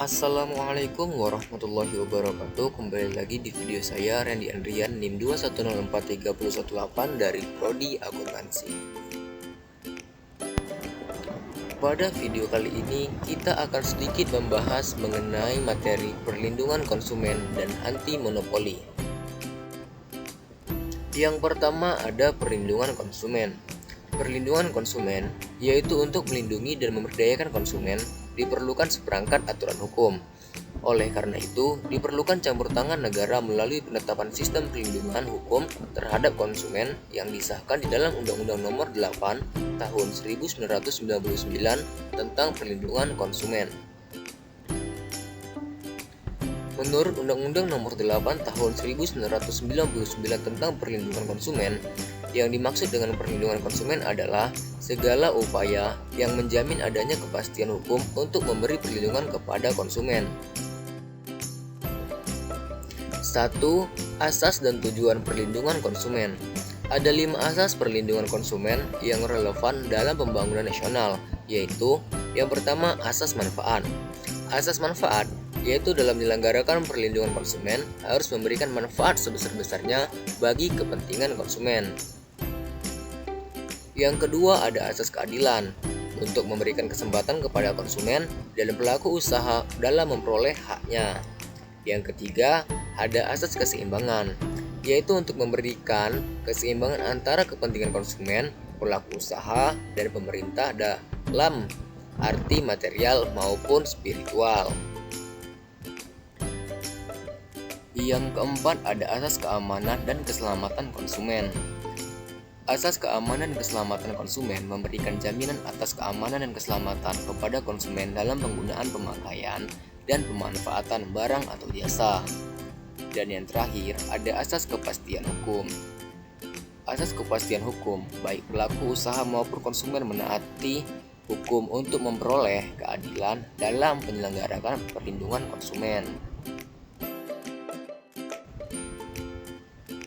Assalamualaikum warahmatullahi wabarakatuh. Kembali lagi di video saya Randy Andrian NIM 2104318 dari Prodi Akuntansi. Pada video kali ini kita akan sedikit membahas mengenai materi perlindungan konsumen dan anti monopoli. Yang pertama ada perlindungan konsumen. Perlindungan konsumen yaitu untuk melindungi dan memberdayakan konsumen diperlukan seperangkat aturan hukum. Oleh karena itu, diperlukan campur tangan negara melalui penetapan sistem perlindungan hukum terhadap konsumen yang disahkan di dalam Undang-Undang Nomor 8 Tahun 1999 tentang Perlindungan Konsumen. Menurut Undang-Undang Nomor 8 Tahun 1999 tentang Perlindungan Konsumen, yang dimaksud dengan perlindungan konsumen adalah segala upaya yang menjamin adanya kepastian hukum untuk memberi perlindungan kepada konsumen. 1. Asas dan tujuan perlindungan konsumen. Ada 5 asas perlindungan konsumen yang relevan dalam pembangunan nasional, yaitu yang pertama asas manfaat. Asas manfaat yaitu dalam menyelenggarakan perlindungan konsumen harus memberikan manfaat sebesar-besarnya bagi kepentingan konsumen. Yang kedua ada asas keadilan untuk memberikan kesempatan kepada konsumen dan pelaku usaha dalam memperoleh haknya. Yang ketiga ada asas keseimbangan yaitu untuk memberikan keseimbangan antara kepentingan konsumen, pelaku usaha, dan pemerintah dalam arti material maupun spiritual. Yang keempat ada asas keamanan dan keselamatan konsumen. Asas keamanan dan keselamatan konsumen memberikan jaminan atas keamanan dan keselamatan kepada konsumen dalam penggunaan pemakaian dan pemanfaatan barang atau jasa. Dan yang terakhir ada asas kepastian hukum. Asas kepastian hukum, baik pelaku usaha maupun konsumen menaati hukum untuk memperoleh keadilan dalam penyelenggarakan perlindungan konsumen.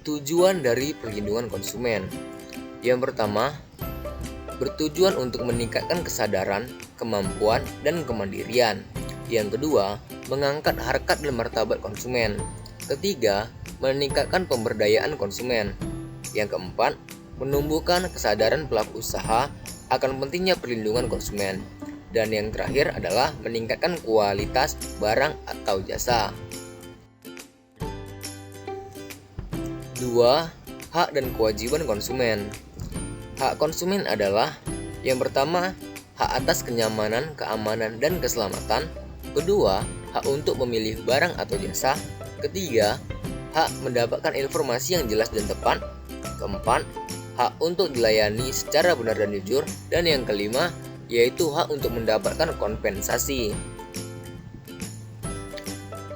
Tujuan dari perlindungan konsumen. Yang pertama, bertujuan untuk meningkatkan kesadaran, kemampuan, dan kemandirian. Yang kedua, mengangkat harkat dan martabat konsumen. Ketiga, meningkatkan pemberdayaan konsumen. Yang keempat, menumbuhkan kesadaran pelaku usaha akan pentingnya perlindungan konsumen. Dan yang terakhir adalah meningkatkan kualitas barang atau jasa. 2. Hak dan kewajiban konsumen. Hak konsumen adalah yang pertama, hak atas kenyamanan, keamanan, dan keselamatan. Kedua, hak untuk memilih barang atau jasa. Ketiga, hak mendapatkan informasi yang jelas dan tepat. Keempat, hak untuk dilayani secara benar dan jujur. Dan yang kelima, yaitu hak untuk mendapatkan kompensasi.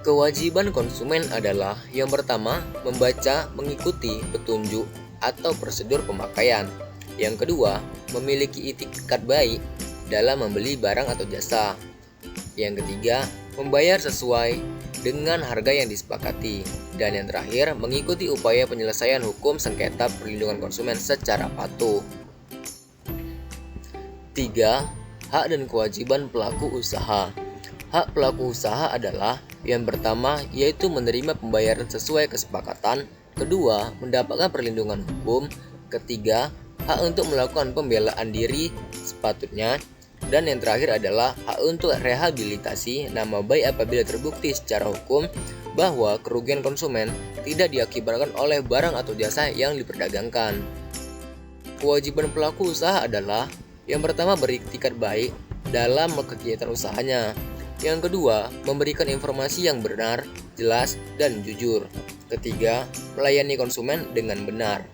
Kewajiban konsumen adalah yang pertama, membaca, mengikuti petunjuk atau prosedur pemakaian. Yang kedua, memiliki itikat baik dalam membeli barang atau jasa. Yang ketiga, membayar sesuai dengan harga yang disepakati. Dan yang terakhir, mengikuti upaya penyelesaian hukum sengketa perlindungan konsumen secara patuh. 3. Hak dan kewajiban pelaku usaha. Hak pelaku usaha adalah yang pertama, yaitu menerima pembayaran sesuai kesepakatan. Kedua, mendapatkan perlindungan hukum. Ketiga, hak untuk melakukan pembelaan diri sepatutnya. Dan yang terakhir adalah hak untuk rehabilitasi nama baik apabila terbukti secara hukum bahwa kerugian konsumen tidak diakibatkan oleh barang atau jasa yang diperdagangkan. Kewajiban pelaku usaha adalah yang pertama, beriktikat baik dalam kegiatan usahanya. Yang kedua, memberikan informasi yang benar, jelas, dan jujur. Ketiga, melayani konsumen dengan benar.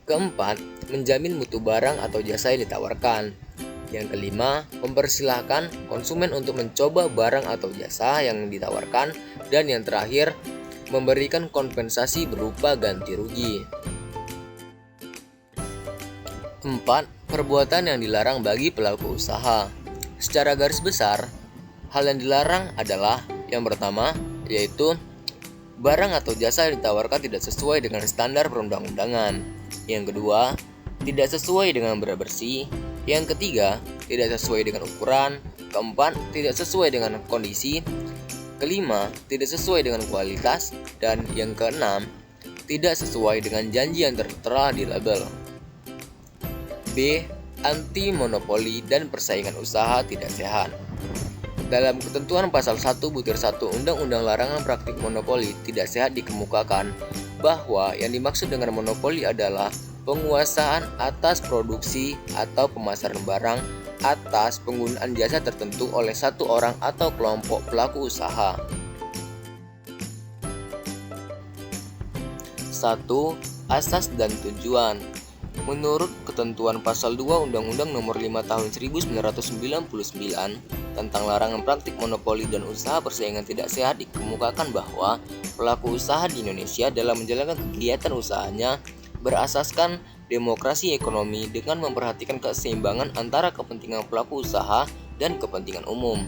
Keempat, menjamin mutu barang atau jasa yang ditawarkan. Yang kelima, mempersilahkan konsumen untuk mencoba barang atau jasa yang ditawarkan. Dan yang terakhir, memberikan kompensasi berupa ganti rugi. 4. Perbuatan yang dilarang bagi pelaku usaha. Secara garis besar, hal yang dilarang adalah yang pertama, yaitu barang atau jasa yang ditawarkan tidak sesuai dengan standar perundang-undangan. Yang kedua, tidak sesuai dengan berat bersih. Yang ketiga, tidak sesuai dengan ukuran. Keempat, tidak sesuai dengan kondisi. Kelima, tidak sesuai dengan kualitas. Dan yang keenam, tidak sesuai dengan janji yang tertera di label. B. Anti monopoli dan persaingan usaha tidak sehat. Dalam ketentuan pasal 1 Undang-Undang Larangan Praktik Monopoli Tidak Sehat dikemukakan bahwa yang dimaksud dengan monopoli adalah penguasaan atas produksi atau pemasaran barang atas penggunaan jasa tertentu oleh satu orang atau kelompok pelaku usaha. 1. Asas dan tujuan. Menurut ketentuan pasal 2 Undang-Undang Nomor 5 Tahun 1999 tentang larangan praktik monopoli dan usaha persaingan tidak sehat dikemukakan bahwa pelaku usaha di Indonesia dalam menjalankan kegiatan usahanya berasaskan demokrasi ekonomi dengan memperhatikan keseimbangan antara kepentingan pelaku usaha dan kepentingan umum.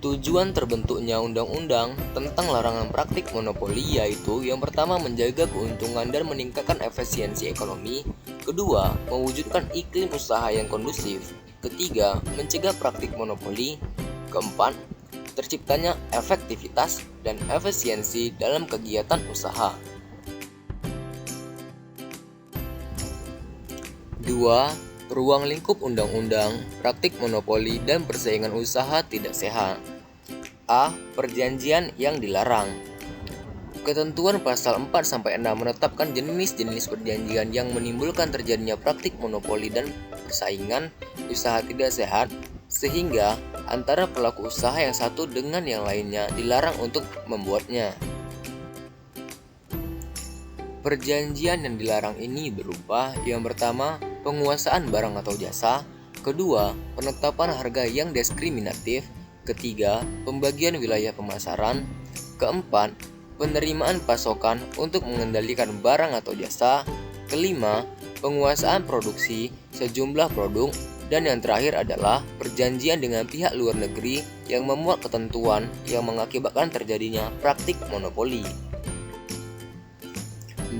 Tujuan terbentuknya undang-undang tentang larangan praktik monopoli yaitu yang pertama menjaga keuntungan dan meningkatkan efisiensi ekonomi, kedua mewujudkan iklim usaha yang kondusif, ketiga mencegah praktik monopoli, keempat terciptanya efektivitas dan efisiensi dalam kegiatan usaha. 2. Ruang lingkup undang-undang, praktik monopoli dan persaingan usaha tidak sehat. A. Perjanjian yang dilarang. Ketentuan pasal 4-6 menetapkan jenis-jenis perjanjian yang menimbulkan terjadinya praktik monopoli dan persaingan usaha tidak sehat, sehingga antara pelaku usaha yang satu dengan yang lainnya dilarang untuk membuatnya. Perjanjian yang dilarang ini berupa yang pertama, penguasaan barang atau jasa, kedua, penetapan harga yang diskriminatif, ketiga, pembagian wilayah pemasaran, keempat, penerimaan pasokan untuk mengendalikan barang atau jasa, kelima, penguasaan produksi sejumlah produk, dan yang terakhir adalah perjanjian dengan pihak luar negeri yang memuat ketentuan yang mengakibatkan terjadinya praktik monopoli.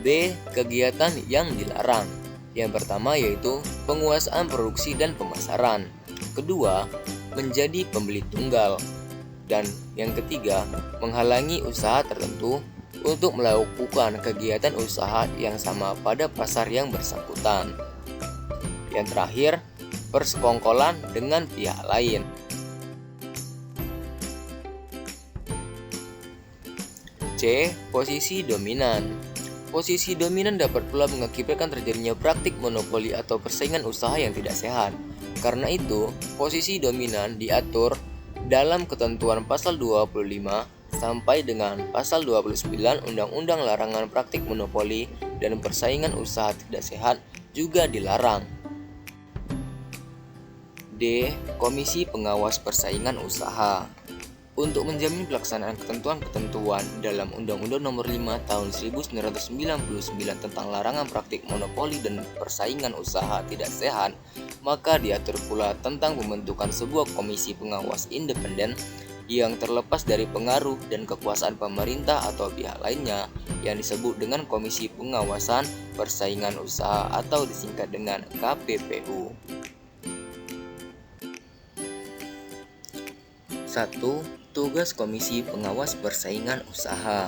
B. Kegiatan yang dilarang. Yang pertama yaitu penguasaan produksi dan pemasaran. Kedua, menjadi pembeli tunggal. Dan yang ketiga, menghalangi usaha tertentu untuk melakukan kegiatan usaha yang sama pada pasar yang bersangkutan. Yang terakhir, persekongkolan dengan pihak lain. C. Posisi dominan. Posisi dominan dapat pula mengakibatkan terjadinya praktik monopoli atau persaingan usaha yang tidak sehat. Karena itu, posisi dominan diatur dalam ketentuan pasal 25 sampai dengan pasal 29 Undang-Undang Larangan Praktik Monopoli dan Persaingan Usaha Tidak Sehat juga dilarang. D. Komisi Pengawas Persaingan Usaha. Untuk menjamin pelaksanaan ketentuan-ketentuan dalam Undang-Undang Nomor 5 Tahun 1999 tentang larangan praktik monopoli dan persaingan usaha tidak sehat, maka diatur pula tentang pembentukan sebuah komisi pengawas independen yang terlepas dari pengaruh dan kekuasaan pemerintah atau pihak lainnya yang disebut dengan Komisi Pengawasan Persaingan Usaha atau disingkat dengan KPPU. 1. Tugas Komisi Pengawas Persaingan Usaha.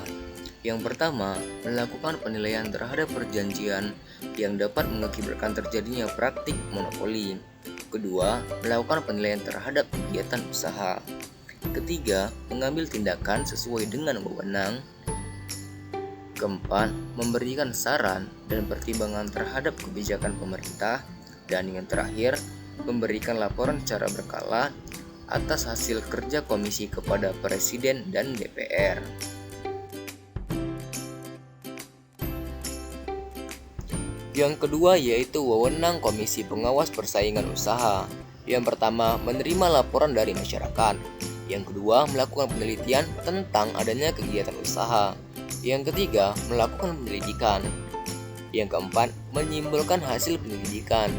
Yang pertama, melakukan penilaian terhadap perjanjian yang dapat mengakibatkan terjadinya praktik monopoli. Kedua, melakukan penilaian terhadap kegiatan usaha. Ketiga, mengambil tindakan sesuai dengan wewenang. Keempat, memberikan saran dan pertimbangan terhadap kebijakan pemerintah. Dan yang terakhir, memberikan laporan secara berkala atas hasil kerja komisi kepada Presiden dan DPR. Yang kedua yaitu wewenang Komisi Pengawas Persaingan Usaha. Yang pertama, menerima laporan dari masyarakat. Yang kedua, melakukan penelitian tentang adanya kegiatan usaha. Yang ketiga, melakukan penyelidikan. Yang keempat, menyimpulkan hasil penyelidikan.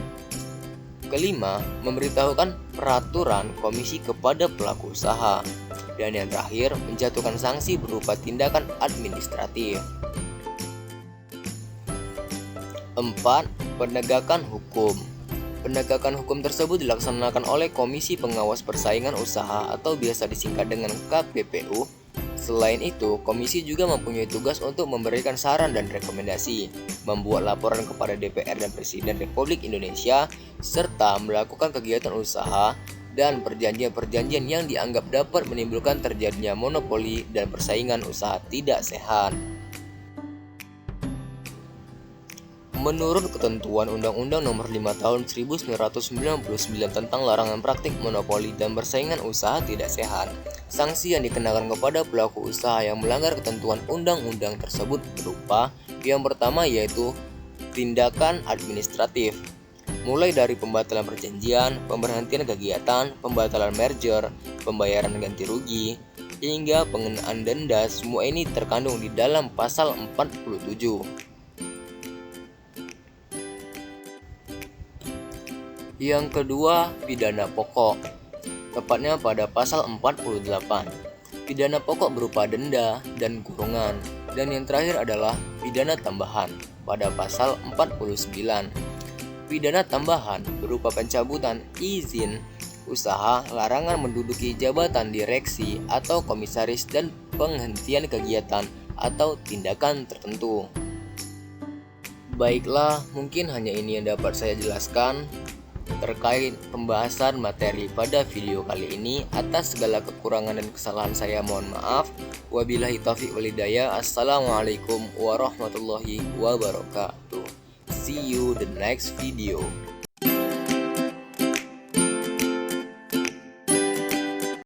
Kelima, memberitahukan peraturan komisi kepada pelaku usaha. Dan yang terakhir, menjatuhkan sanksi berupa tindakan administratif. 4. Penegakan hukum. Penegakan hukum tersebut dilaksanakan oleh Komisi Pengawas Persaingan Usaha atau biasa disingkat dengan KPPU. Selain itu, komisi juga mempunyai tugas untuk memberikan saran dan rekomendasi, membuat laporan kepada DPR dan Presiden Republik Indonesia, serta melakukan kegiatan usaha dan perjanjian-perjanjian yang dianggap dapat menimbulkan terjadinya monopoli dan persaingan usaha tidak sehat. Menurut ketentuan Undang-Undang Nomor 5 Tahun 1999 tentang larangan praktik monopoli dan persaingan usaha tidak sehat, sanksi yang dikenakan kepada pelaku usaha yang melanggar ketentuan undang-undang tersebut berupa yang pertama yaitu tindakan administratif, mulai dari pembatalan perjanjian, pemberhentian kegiatan, pembatalan merger, pembayaran ganti rugi, hingga pengenaan denda. Semua ini terkandung di dalam pasal 47. Yang kedua, pidana pokok. Tepatnya pada pasal 48. Pidana pokok berupa denda dan kurungan. Dan yang terakhir adalah pidana tambahan pada pasal 49. Pidana tambahan berupa pencabutan izin usaha, larangan menduduki jabatan direksi atau komisaris, dan penghentian kegiatan atau tindakan tertentu. Baiklah, mungkin hanya ini yang dapat saya jelaskan terkait pembahasan materi pada video kali ini. Atas segala kekurangan dan kesalahan saya mohon maaf. Wabillahi taufiq wal hidayah. Assalamualaikum warahmatullahi wabarakatuh. See you the next video.